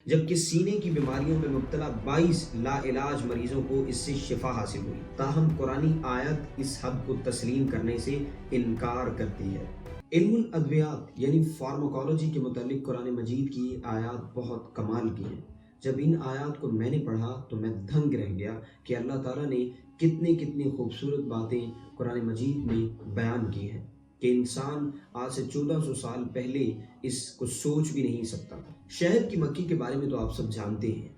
جبکہ سینے کی بیماریوں میں مبتلا 22 لا علاج مریضوں کو اس سے شفا حاصل ہوئی۔ تاہم قرآنی آیت اس حد کو تسلیم کرنے سے انکار کرتی ہے۔ علم الادویات یعنی فارماکولوجی کے متعلق قرآن مجید کی آیات بہت کمال کی ہیں۔ جب ان آیات کو میں نے پڑھا تو میں دھنگ رہ گیا کہ اللہ تعالیٰ نے کتنی خوبصورت باتیں قرآن مجید میں بیان کی ہیں کہ انسان آج سے 1400 سال پہلے اس کو سوچ بھی نہیں سکتا تھا۔ شہد کی مکھی کے بارے میں تو آپ سب جانتے ہیں،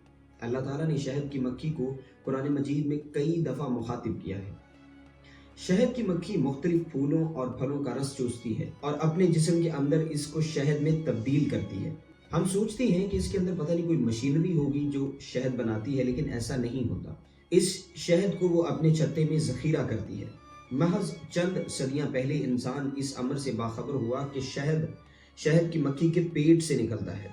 اللہ تعالیٰ نے شہد کی مکھی کو قرآن مجید میں کئی دفعہ مخاطب کیا ہے۔ شہد کی مکھی مختلف پھولوں اور پھلوں کا رس چوستی ہے اور اپنے جسم کے اندر اس کو شہد میں تبدیل کرتی ہے۔ ہم سوچتے ہیں کہ اس کے اندر پتہ نہیں کوئی مشینری ہوگی جو شہد بناتی ہے، لیکن ایسا نہیں ہوتا۔ اس شہد کو وہ اپنے چھتے میں ذخیرہ کرتی ہے۔ محض چند صدیاں پہلے انسان اس امر سے باخبر ہوا کہ شہد کی مکھی کے پیٹ سے نکلتا ہے،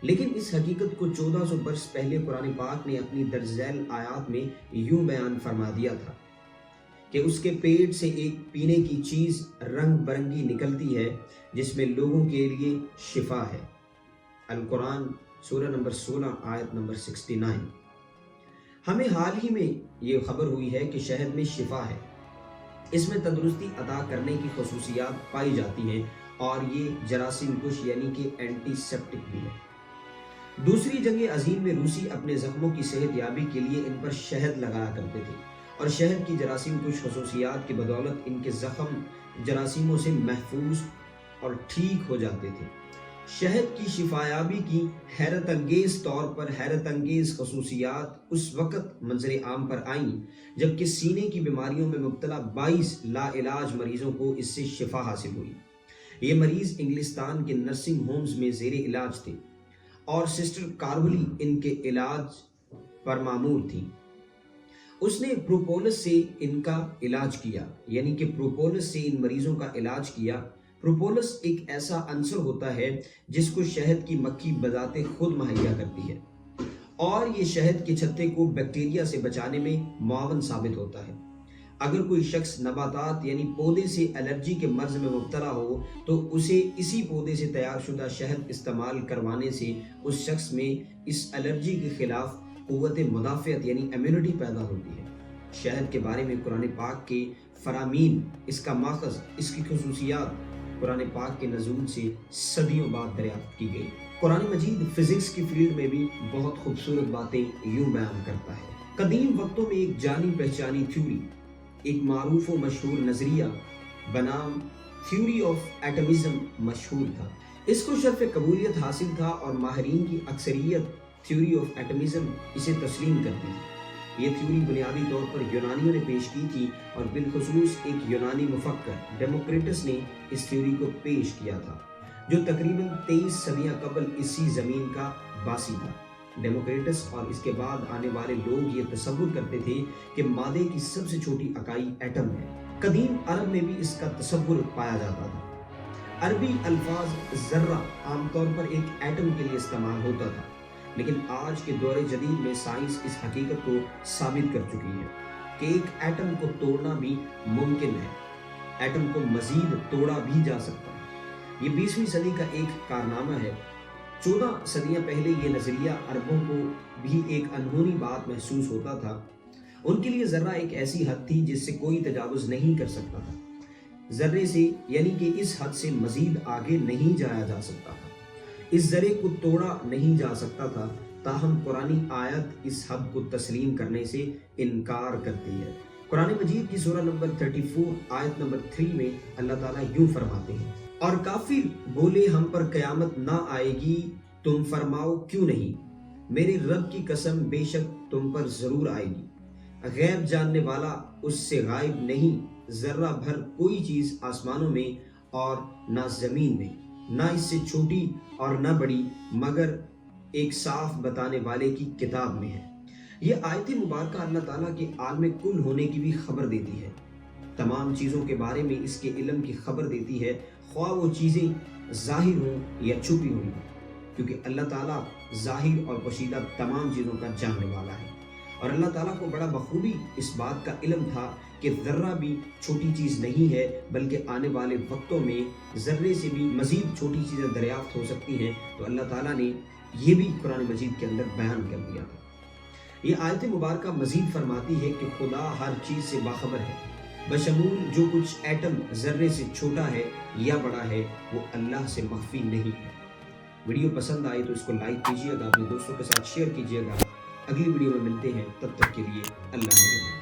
لیکن اس حقیقت کو 1400 برس پہلے قرآن پاک نے اپنی درج ذیل آیات میں یوں بیان فرما دیا تھا کہ اس کے پیٹ سے ایک پینے کی چیز رنگ برنگی نکلتی ہے جس میں لوگوں کے لیے شفا ہے۔ القرآن سورہ نمبر 16 آیت نمبر 69۔ ہمیں حال ہی میں یہ خبر ہوئی ہے کہ شہد میں شفا ہے، اس میں تندرستی عطا کرنے کی خصوصیات پائی جاتی ہیں اور یہ جراثیم کش یعنی کہ اینٹی سیپٹک بھی ہے۔ دوسری جنگ عظیم میں روسی اپنے زخموں کی صحت یابی کے لیے ان پر شہد لگایا کرتے تھے اور شہد کی جراثیم کش خصوصیات کی بدولت ان کے زخم جراثیموں سے محفوظ اور ٹھیک ہو جاتے تھے۔ شہد کی شفایابی کی حیرت انگیز طور پر حیرت انگیز خصوصیات اس وقت منظر عام پر آئیں جبکہ سینے کی بیماریوں میں مبتلا 22 لا علاج مریضوں کو اس سے شفا حاصل ہوئی۔ یہ مریض انگلستان کے نرسنگ ہومز میں زیر علاج تھے اور سسٹر کاربلی ان کے علاج پر مامور تھی۔ اس نے پروپولس سے ان کا علاج کیا، یعنی کہ پروپولس سے ان مریضوں کا علاج کیا۔ پروپولس ایک ایسا عنصر ہوتا ہے جس کو شہد کی مکھی بذات خود مہیا کرتی ہے اور یہ شہد کے چھتے کو بیکٹیریا سے بچانے میں معاون ثابت ہوتا ہے۔ اگر کوئی شخص نباتات یعنی پودے سے الرجی کے مرض میں مبتلا ہو تو اسے اسی پودے سے تیار شدہ شہد استعمال کروانے سے اس شخص میں اس الرجی کے خلاف قوت مدافعت یعنی امیونٹی پیدا ہوتی ہے۔ شہد کے بارے میں قرآن پاک کے فرامین، اس کا ماخذ، اس کی خصوصیات قرآن پاک کے نزول سے صدیوں بعد دریافت کی گئی۔ قرآن مجید فزکس کی فیلڈ میں بھی بہت خوبصورت باتیں یوں بیان کرتا ہے۔ قدیم وقتوں میں ایک جانی پہچانی تھیوری، ایک معروف و مشہور نظریہ بنام تھیوری آف ایٹمزم مشہور تھا۔ اس کو شرف قبولیت حاصل تھا اور ماہرین کی اکثریت تھیوری آف ایٹمزم اسے تسلیم کرتی تھی۔ یہ تھیوری بنیادی طور پر یونانیوں نے پیش کی تھی اور بالخصوص ایک یونانی مفکر ڈیموکریٹس نے اس تھیوری کو پیش کیا تھا جو تقریباً 23 صدیاں قبل اسی زمین کا باسی تھا۔ ڈیموکریٹس اور اس کے بعد آنے والے لوگ یہ تصور کرتے تھے کہ مادے کی سب سے چھوٹی اکائی ایٹم ہے۔ قدیم عرب میں بھی اس کا تصور پایا جاتا تھا۔ عربی الفاظ ذرہ عام طور پر ایک ایٹم کے لیے استعمال ہوتا تھا، لیکن آج کے دور جدید میں سائنس اس حقیقت کو ثابت کر چکی ہے کہ ایک ایٹم کو توڑنا بھی ممکن ہے، ایٹم کو مزید توڑا بھی جا سکتا ہے۔ یہ 20ویں صدی کا ایک کارنامہ ہے۔ 14 صدیاں پہلے یہ نظریہ عربوں کو بھی ایک انہونی بات محسوس ہوتا تھا۔ ان کے لیے ذرہ ایک ایسی حد تھی جس سے کوئی تجاوز نہیں کر سکتا تھا۔ ذرے سے یعنی کہ اس حد سے مزید آگے نہیں جایا جا سکتا تھا، اس ذرے کو توڑا نہیں جا سکتا تھا۔ تاہم قرآنی آیت اس حد کو تسلیم کرنے سے انکار کرتی ہے۔ قرآن مجید کی سورہ نمبر 34 آیت نمبر 3 میں اللہ تعالیٰ یوں فرماتے ہیں، اور کافر بولے ہم پر قیامت نہ آئے گی، تم فرماؤ کیوں نہیں؟ میرے رب کی قسم بے شک تم پر ضرور آئے گی۔ غیب جاننے والا اس سے غائب نہیں، ذرہ بھر کوئی چیز آسمانوں میں اور نہ زمین میں، نہ اس سے چھوٹی اور نہ بڑی، مگر ایک صاف بتانے والے کی کتاب میں ہے۔ یہ آیت مبارکہ اللہ تعالیٰ کے عالم کل ہونے کی بھی خبر دیتی ہے، تمام چیزوں کے بارے میں اس کے علم کی خبر دیتی ہے، خواہ وہ چیزیں ظاہر ہوں یا چھپی ہوئی ہوں، کیونکہ اللہ تعالیٰ ظاہر اور پوشیدہ تمام چیزوں کا جاننے والا ہے۔ اور اللہ تعالیٰ کو بڑا بخوبی اس بات کا علم تھا کہ ذرہ بھی چھوٹی چیز نہیں ہے، بلکہ آنے والے وقتوں میں ذرے سے بھی مزید چھوٹی چیزیں دریافت ہو سکتی ہیں۔ تو اللہ تعالیٰ نے یہ بھی قرآن مجید کے اندر بیان کر دیا تھا۔ یہ آیت مبارکہ مزید فرماتی ہے کہ خدا ہر چیز سے باخبر ہے، بشمول جو کچھ ایٹم ذرے سے چھوٹا ہے یا بڑا ہے وہ اللہ سے مخفی نہیں ہے۔ ویڈیو پسند آئی تو اس کو لائک کیجیے گا، اپنے دوستوں کے ساتھ شیئر کیجیے گا۔ اگلی ویڈیو میں ملتے ہیں، تب تک کے لیے اللہ حافظ۔